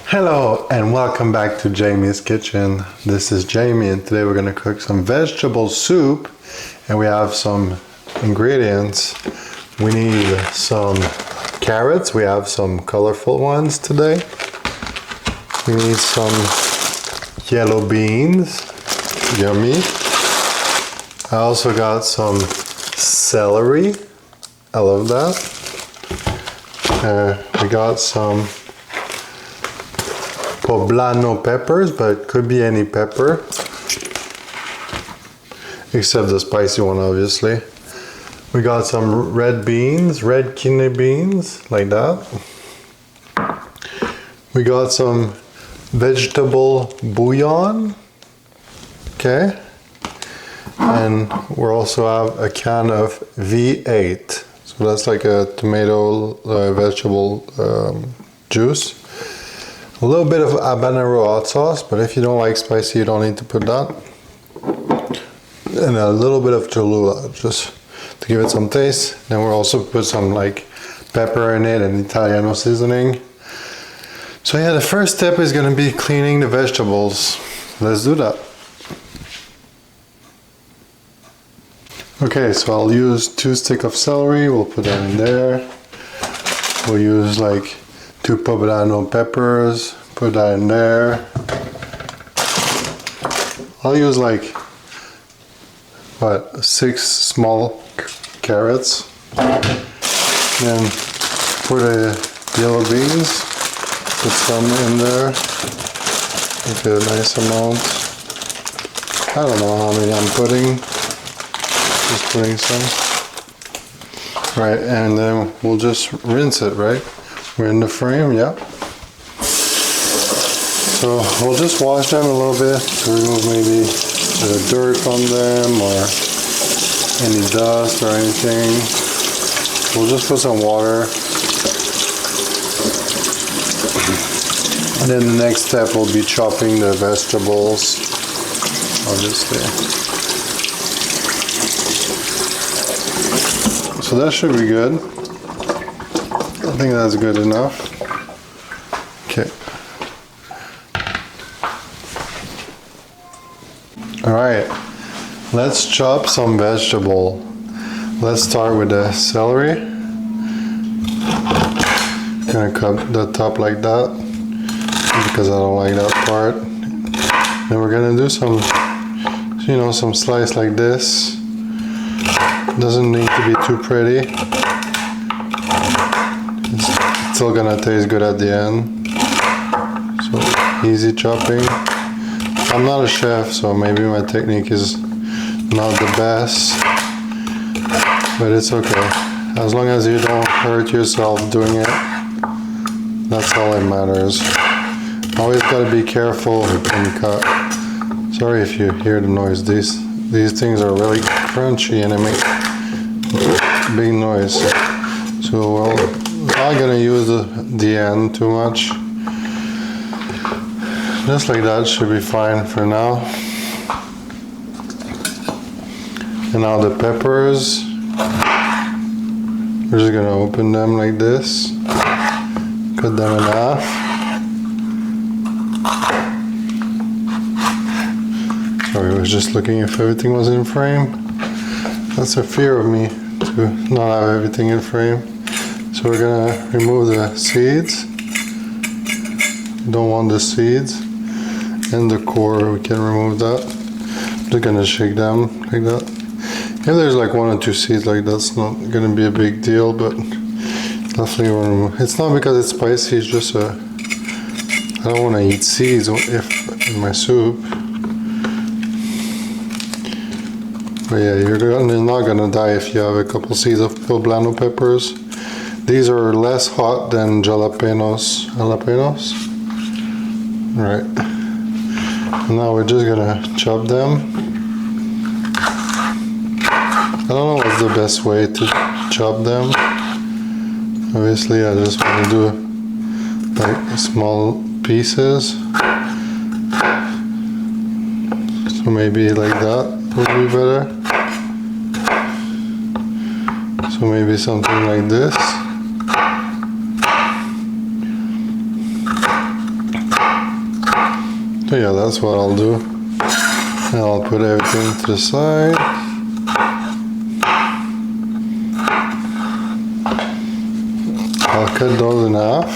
Hello and welcome back to Jaymee's Kitchen. This is Jaymee and today we're going to cook some vegetable soup and we have some ingredients. We need some carrots. We have some colorful ones today. We need some yellow beans. Yummy. I also got some celery. I love that. We got some poblano peppers, but it could be any pepper except the spicy one, obviously. We got some red beans, red kidney beans, like that. We got some vegetable bouillon, okay, and we also have a can of V8, so that's like a tomato vegetable juice. A little bit of habanero hot sauce, but if you don't like spicy, you don't need to put that. And a little bit of Cholula, just to give it some taste. Then we'll also put some like pepper in it and Italiano seasoning. So yeah, the first step is going to be cleaning the vegetables. Let's do that. Okay, so I'll use 2 sticks of celery. We'll put that in there. We'll use like 2 poblano peppers, put that in there. I'll use like, 6 small carrots. Then for the yellow beans, put some in there. Make it a nice amount. I don't know how many I'm putting. Just putting some. Right, and then we'll just rinse it, right? We're in the frame, yeah. So we'll just wash them a little bit to remove maybe the dirt on them or any dust or anything. We'll just put some water. And then the next step will be chopping the vegetables, obviously. So that should be good. I think that's good enough. Okay. Alright, let's chop some vegetable. Let's start with the celery. Gonna cut the top like that because I don't like that part. Then we're gonna do some, some slice like this. Doesn't need to be too pretty. It's still gonna taste good at the end. So easy chopping. I'm not a chef, so maybe my technique is not the best, but it's okay. As long as you don't hurt yourself doing it, that's all that matters. Always gotta be careful when you cut. Sorry if you hear the noise. These things are really crunchy and they make big noise. So well, I'm not gonna use the end too much. Just like that should be fine for now. And now the peppers. We're just gonna open them like this. Cut them in half. Sorry, I was just looking if everything was in frame. That's a fear of me to not have everything in frame. So we're gonna remove the seeds. Don't want the seeds. And the core, we can remove that. Just gonna shake them like that. If there's like 1 or 2 seeds like that's not gonna be a big deal, but definitely want to remove. It's not because it's spicy, it's just I don't want to eat seeds in my soup. But yeah, you're not gonna die if you have a couple seeds of poblano peppers. These are less hot than jalapenos. Right. Now we're just gonna chop them. I don't know what's the best way to chop them. Obviously, I just want to do like small pieces. So maybe like that would be better. So maybe something like this. So yeah, that's what I'll do. And I'll put everything to the side. I'll cut those in half.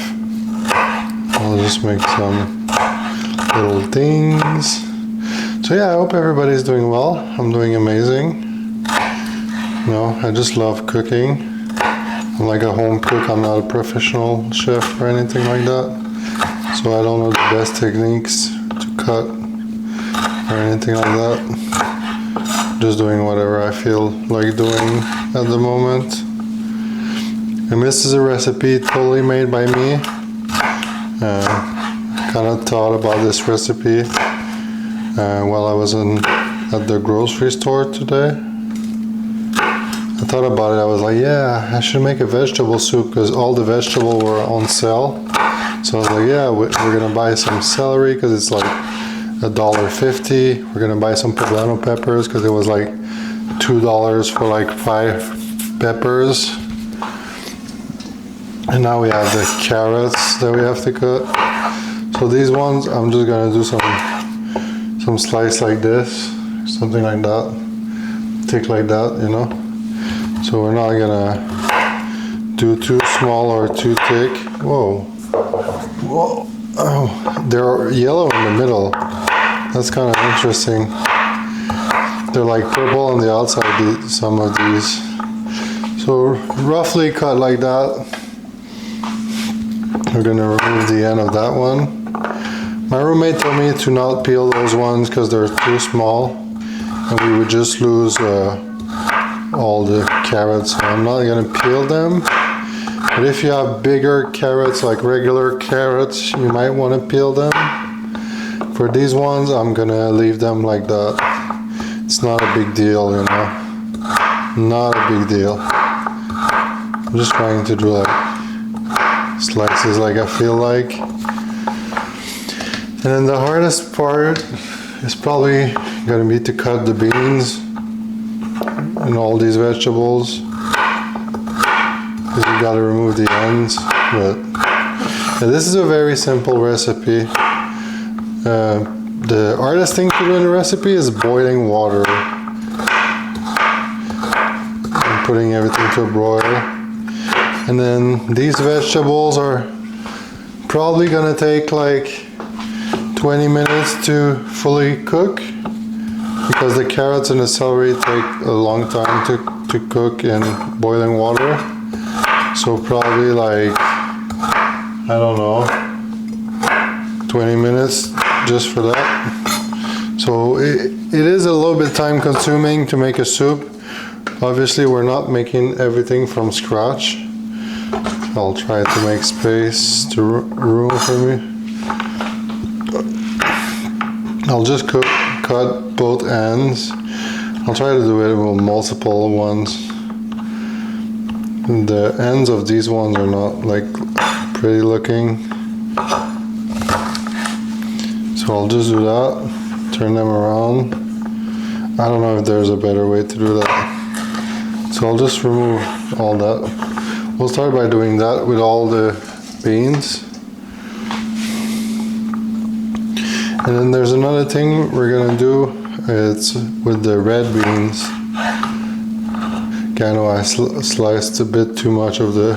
I'll just make some little things. So yeah, I hope everybody's doing well. I'm doing amazing. You know, I just love cooking. I'm like a home cook. I'm not a professional chef or anything like that. So I don't know the best techniques to cut or anything like that. Just doing whatever I feel like doing at the moment. And this is a recipe totally made by me. Kind of thought about this recipe while I was at the grocery store today. I thought about it. I was like, yeah, I should make a vegetable soup because all the vegetables were on sale. So I was like, yeah, we're gonna buy some celery because it's like $1.50. We're gonna buy some poblano peppers because it was like $2 for like 5 peppers. And now we have the carrots that we have to cut. So these ones, I'm just gonna do some slice like this, something like that, thick like that, you know. So we're not gonna do too small or too thick. Whoa, whoa! Oh, they're yellow in the middle. That's kind of interesting. They're like purple on the outside. Some of these. So roughly cut like that. We're gonna remove the end of that one. My roommate told me to not peel those ones because they're too small and we would just lose all the carrots. So I'm not gonna peel them. But if you have bigger carrots, like regular carrots, you might want to peel them. For these ones, I'm gonna leave them like that. It's not a big deal, you know. Not a big deal. I'm just trying to do like slices like I feel like. And then the hardest part is probably gonna be to cut the beans and all these vegetables, because you gotta remove the ends. But yeah, this is a very simple recipe. The hardest thing to do in the recipe is boiling water and putting everything to a broil. And then these vegetables are probably gonna take like 20 minutes to fully cook because the carrots and the celery take a long time to cook in boiling water. So probably like, I don't know, 20 minutes just for that. So it is a little bit time consuming to make a soup. Obviously we're not making everything from scratch. I'll try to make space to room for me. I'll just cut both ends. I'll try to do it with multiple ones. The ends of these ones are not like pretty looking. So I'll just do that, turn them around. I don't know if there's a better way to do that. So I'll just remove all that. We'll start by doing that with all the beans. And then there's another thing we're gonna do. It's with the red beans. I know I sliced a bit too much of the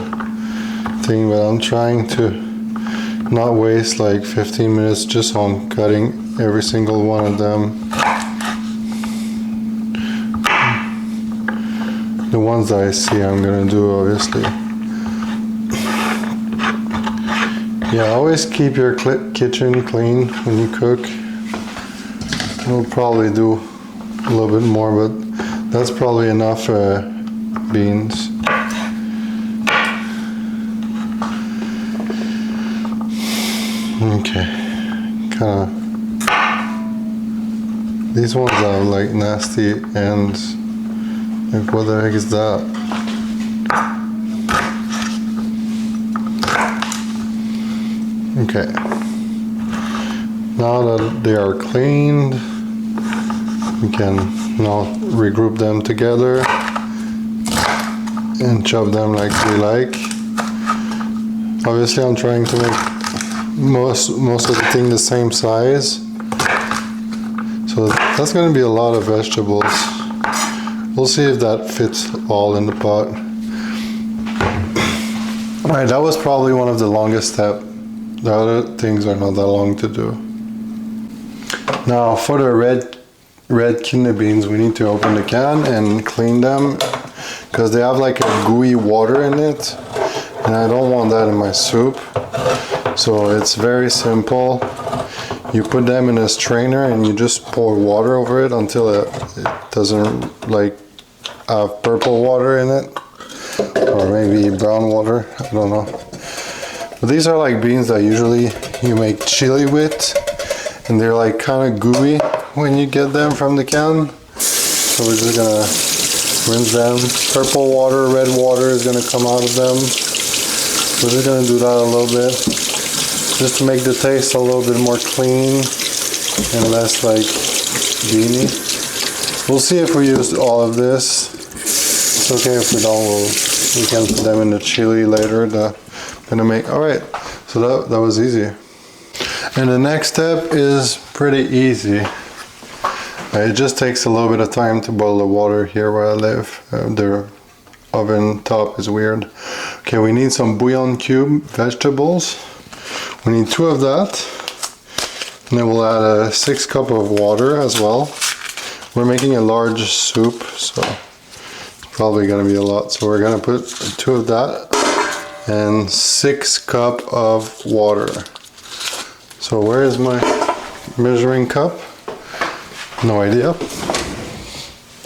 thing, but I'm trying to not waste like 15 minutes just on cutting every single one of them. The ones that I see I'm gonna do, obviously. Yeah, always keep your kitchen clean when you cook. We'll probably do a little bit more, but that's probably enough beans. Okay, kinda. These ones have like nasty ends. Like, what the heck is that? Okay. Now that they are cleaned, we can now regroup them together and chop them like we like. Obviously I'm trying to make most of the thing the same size. So that's going to be a lot of vegetables. We'll see if that fits all in the pot. Alright, that was probably one of the longest steps. The other things are not that long to do. Now for the red kidney beans, we need to open the can and clean them because they have like a gooey water in it, and I don't want that in my soup. So it's very simple. You put them in a strainer and you just pour water over it until it doesn't like have purple water in it, or maybe brown water, I don't know. But these are like beans that usually you make chili with, and they're like kind of gooey when you get them from the can. So we're just gonna rinse them. Purple water, red water is gonna come out of them. We're just gonna do that a little bit, just to make the taste a little bit more clean and less like beany. We'll see if we use all of this. It's okay if we don't. We can put them in the chili later. Alright, so that was easy. And the next step is pretty easy. It just takes a little bit of time to boil the water here where I live. The oven top is weird. Okay, we need some bouillon cube vegetables. We need 2 of that. And then we'll add a 6 cup of water as well. We're making a large soup, so it's probably gonna be a lot. So we're gonna put 2 of that and 6 cup of water. So where is my measuring cup? No idea.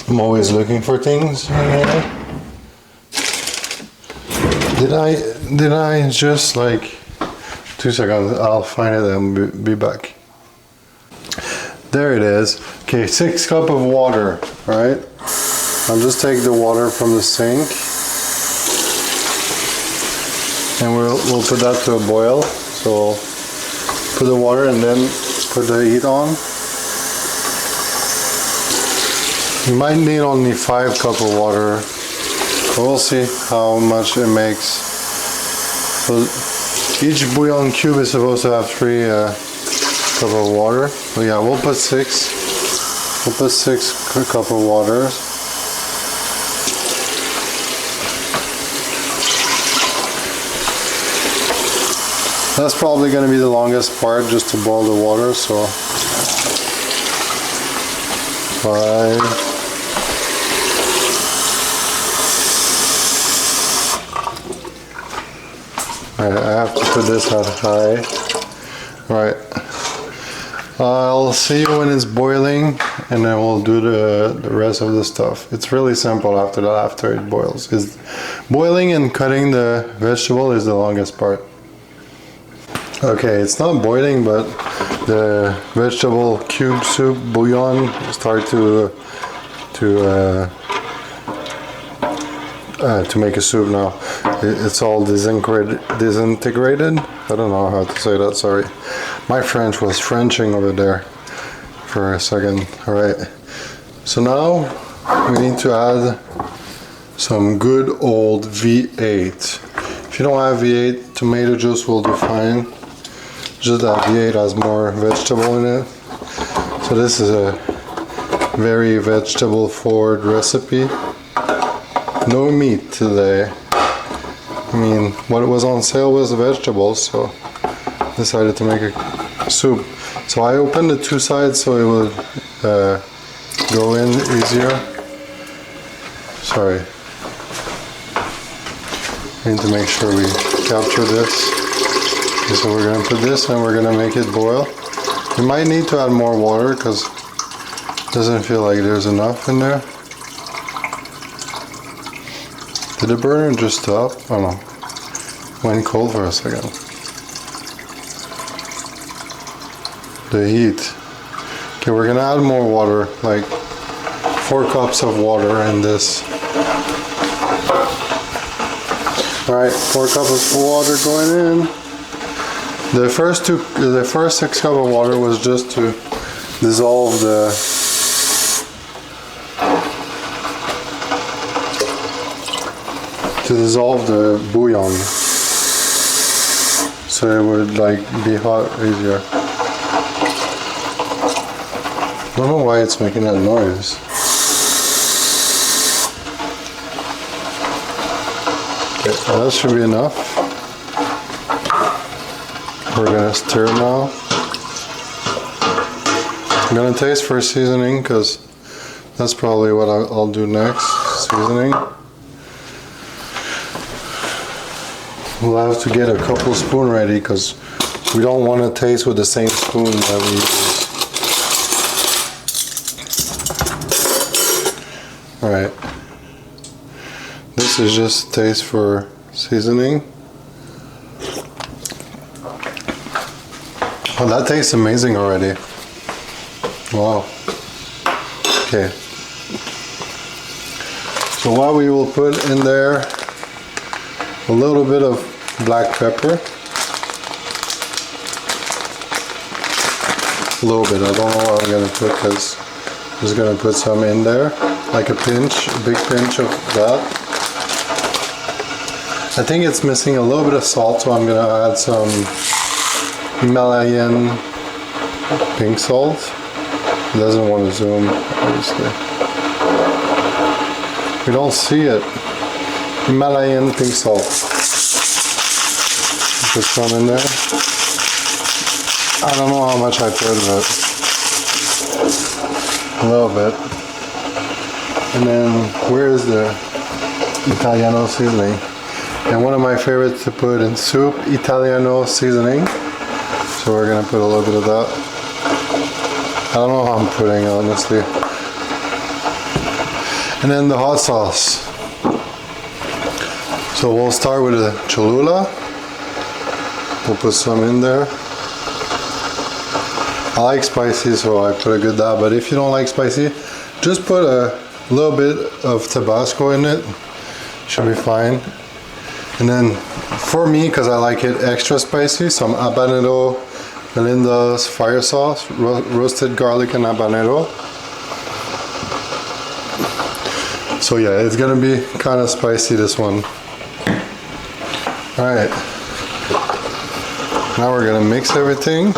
I'm always looking for things in here. Did I just like 2 seconds? I'll find it and be back. There it is. Okay, 6 cup of water, right? I'll just take the water from the sink and we'll put that to a boil. So put the water and then put the heat on. You might need only 5 cup of water, but we'll see how much it makes. So each bouillon cube is supposed to have 3 cup of water. So yeah, we'll put 6. We'll put 6 cup of water. That's probably going to be the longest part, just to boil the water. So 5. Alright, I have to put this at high. Alright. I'll see you when it's boiling, and then we'll do the rest of the stuff. It's really simple after that, after it boils. Because boiling and cutting the vegetable is the longest part. Okay, it's not boiling, but the vegetable cube soup bouillon start to make a soup now. It's all disintegrated. I don't know how to say that, sorry. My French was Frenching over there for a second. Alright, so now we need to add some good old V8. If you don't have V8, tomato juice will do fine. Just that V8 has more vegetable in it. So this is a very vegetable forward recipe. No meat today. I mean, what was on sale was vegetables, so decided to make a soup. So I opened the 2 sides so it would go in easier. Sorry. I need to make sure we capture this. Okay, so we're going to put this and we're going to make it boil. You might need to add more water because it doesn't feel like there's enough in there. Did the burner just stop? Oh no. Went cold for a second. The heat. Okay, we're gonna add more water, like 4 cups of water in this. Alright, 4 cups of water going in. The first 6 cups of water was just to dissolve the bouillon, so it would like be hot easier. don't know why it's making that noise. Okay, that should be enough. We're gonna stir now. I'm gonna taste for seasoning because that's probably what I'll do next. Seasoning. We'll have to get a couple spoons ready because we don't want to taste with the same spoon that we use. Alright. This is just taste for seasoning. Oh, that tastes amazing already. Wow. Okay. So what we will put in there, a little bit of black pepper. A little bit, I don't know what I'm going to put because I'm just going to put some in there. Like a pinch, a big pinch of that. I think it's missing a little bit of salt, so I'm going to add some Himalayan pink salt. It doesn't want to zoom, obviously. We don't see it. Himalayan pink salt. Put some in there. I don't know how much I put, but a little bit. And then where is the Italiano seasoning? And one of my favorites to put in soup, Italiano seasoning. So we're gonna put a little bit of that. I don't know how I'm putting, honestly. And then the hot sauce. So we'll start with the Cholula. We'll put some in there. I like spicy, so I put a good dab, but if you don't like spicy, just put a little bit of Tabasco in it. Should be fine. And then for me, because I like it extra spicy, some habanero, Melinda's fire sauce, roasted garlic and habanero. So yeah, it's gonna be kind of spicy, this one. All right. Now we're gonna mix everything.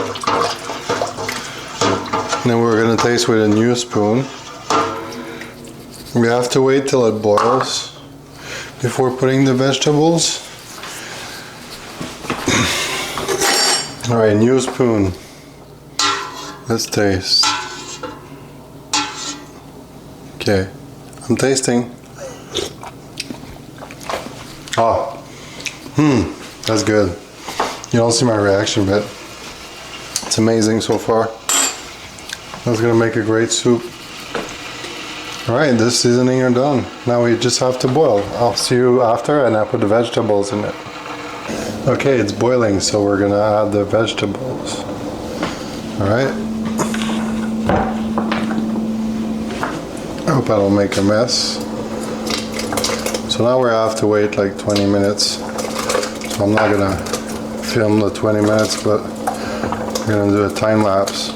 And then we're gonna taste with a new spoon. We have to wait till it boils before putting the vegetables. All right, new spoon. Let's taste. Okay, I'm tasting. Oh, that's good. You don't see my reaction, but it's amazing so far. That's gonna make a great soup. All right, this seasoning are done. Now we just have to boil. I'll see you after, and I put the vegetables in it. Okay, it's boiling, so we're gonna add the vegetables. All right. I hope I don't make a mess. So now we have to wait like 20 minutes. So I'm not gonna film the 20 minutes, but I'm gonna do a time lapse.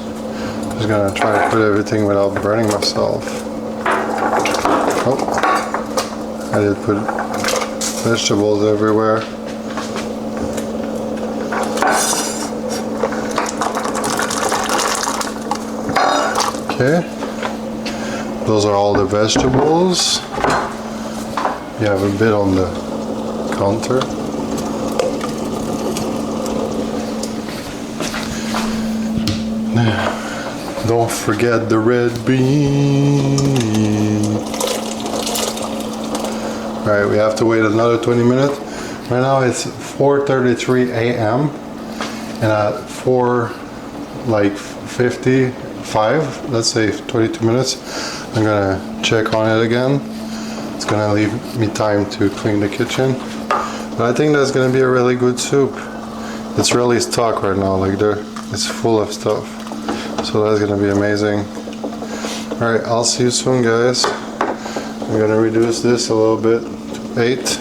Just gonna try to put everything without burning myself. Oh, I did put vegetables everywhere. Okay, those are all the vegetables. You have a bit on the counter. Don't forget the red bean. Alright, we have to wait another 20 minutes. Right now it's 4:33 a.m. and at 4:55, let's say 22 minutes, I'm gonna check on it again. It's gonna leave me time to clean the kitchen. But I think that's gonna be a really good soup. It's really stuck right now, like it's full of stuff. So that's gonna be amazing. Alright, I'll see you soon, guys. I'm gonna reduce this a little bit to 8,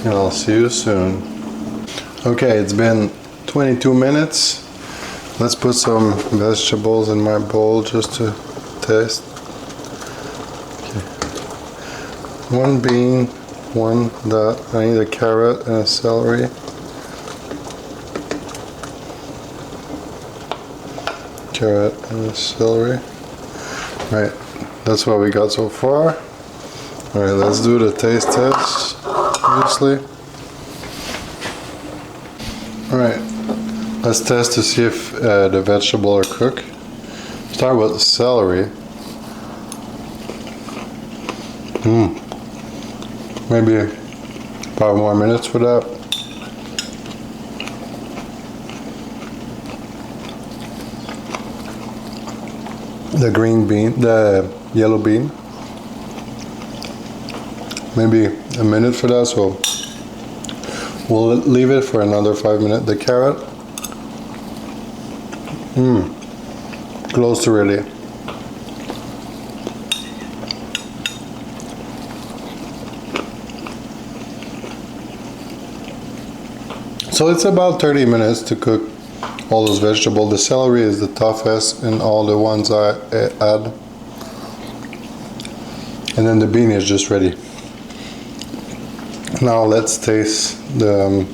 and I'll see you soon. Okay, it's been 22 minutes. Let's put some vegetables in my bowl just to taste. Okay. One bean, one that. I need a carrot and a celery. Carrot and a celery. Right, that's what we got so far. Alright, let's do the taste test, obviously. Alright, let's test to see if the vegetable are cooked. Start with the celery. Maybe 5 more minutes for that. The green bean, the yellow bean. Maybe a minute for that, so we'll leave it for another 5 minutes. The carrot, close to ready. So it's about 30 minutes to cook all those vegetables. The celery is the toughest in all the ones I add. And then the bean is just ready. Now let's taste the,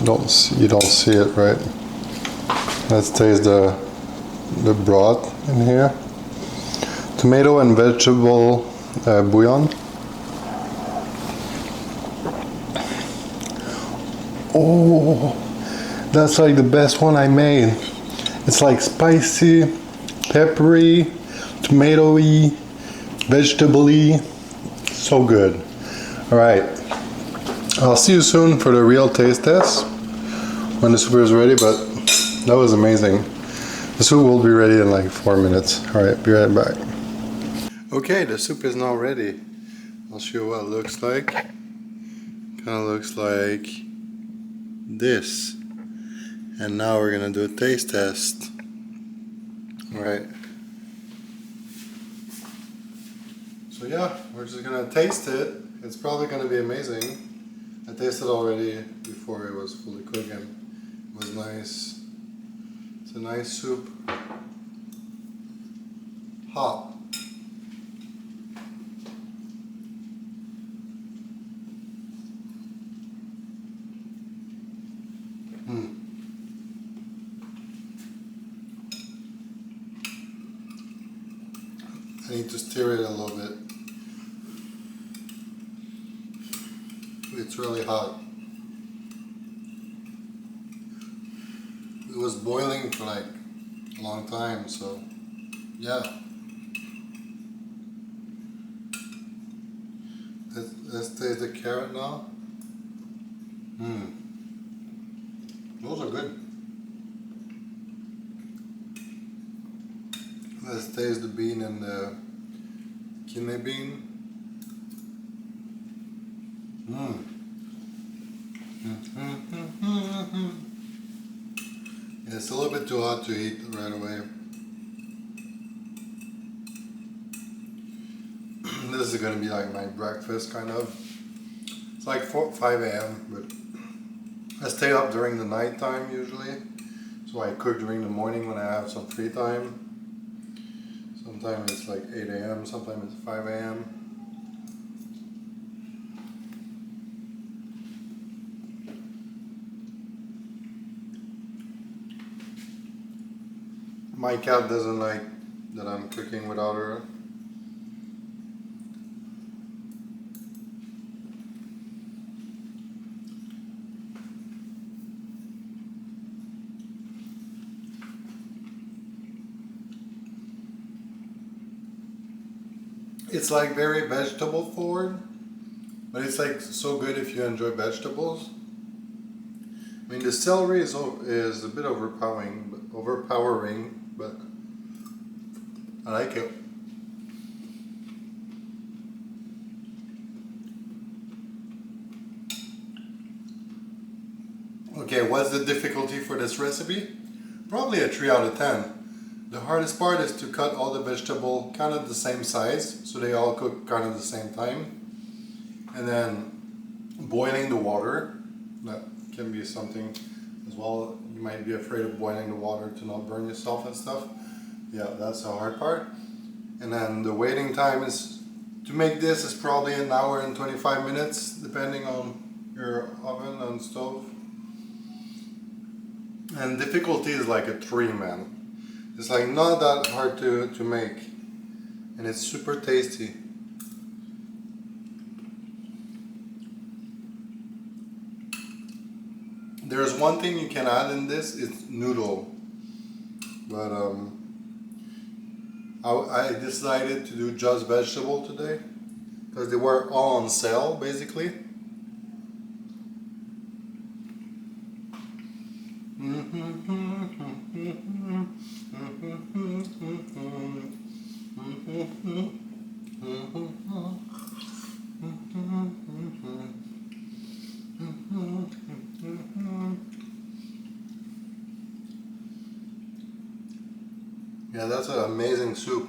you don't see it, right? Let's taste the broth in here. Tomato and vegetable bouillon. Oh, that's like the best one I made. It's like spicy, peppery, tomatoey, vegetable-y. So good. All right, I'll see you soon for the real taste test when the soup is ready, but that was amazing. The soup will be ready in like 4 minutes. All right, be right back. Okay, the soup is now ready. I'll show you what it looks like. Kind of looks like this. And now we're gonna do a taste test. All right. So yeah, we're just gonna taste it. It's probably gonna be amazing. I tasted already before it was fully cooked and it was nice. It's a nice soup. Hot. I need to stir it a little bit. It's really hot. It was boiling for like a long time, so yeah. Let's taste the carrot now. Those are good. Let's taste the bean and the kidney bean. It's a little bit too hot to eat right away. This is gonna be like my breakfast kind of. It's like 5 a.m. but I stay up during the night time usually. So I cook during the morning when I have some free time. Sometimes it's like 8 a.m., sometimes it's 5 a.m. My cat doesn't like that I'm cooking without her. It's like very vegetable forward, but it's like so good if you enjoy vegetables. I mean, the celery is a bit overpowering, but I like it. Okay, what's the difficulty for this recipe? Probably a 3 out of 10. The hardest part is to cut all the vegetable kind of the same size, so they all cook kind of the same time. And then boiling the water, that can be something as well. You might be afraid of boiling the water to not burn yourself and stuff. Yeah, that's the hard part. And then the waiting time is, to make this is probably 1 hour and 25 minutes, depending on your oven and stove. And difficulty is like a 3, man. It's like not that hard to make, and it's super tasty. There's one thing you can add in this, it's noodle, but I decided to do just vegetable today because they were all on sale basically. Yeah, that's an amazing soup.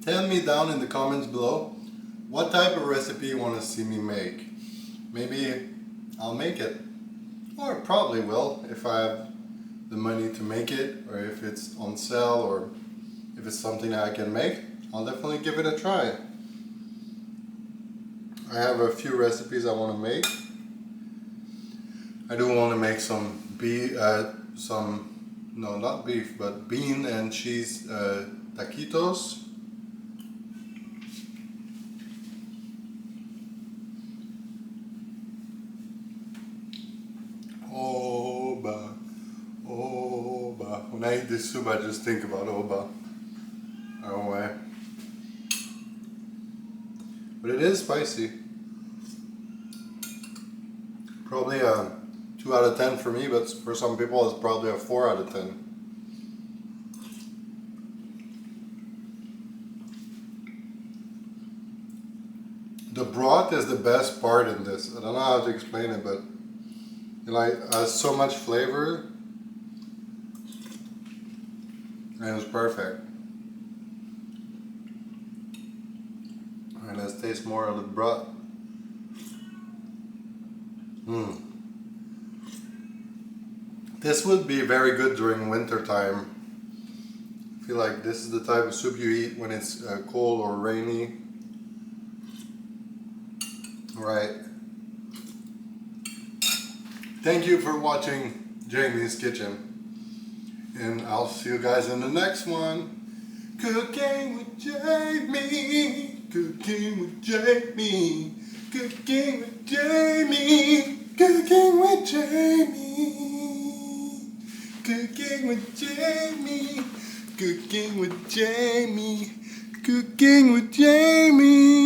Tell me down in the comments below what type of recipe you want to see me make. Maybe I'll make it, or probably will if I have the money to make it, or if it's on sale, or if it's something I can make. I'll definitely give it a try. I have a few recipes I want to make. I do want to make some no, not beef, but bean and cheese taquitos. Oba, oba. When I eat this soup, I just think about oba. Oh, way. But it is spicy. Probably a 2 out of 10 for me, but for some people it's probably a 4 out of 10. The broth is the best part in this. I don't know how to explain it, but it has so much flavor, and it's perfect. And let's taste more of the broth. This would be very good during winter time. I feel like this is the type of soup you eat when it's cold or rainy. Right. Thank you for watching Jaymee's Kitchen. And I'll see you guys in the next one. Cooking with Jaymee. Cooking with Jaymee. Cooking with Jaymee. Cooking with Jaymee. Cooking with Jaymee. Cooking with Jaymee. Cooking with Jaymee.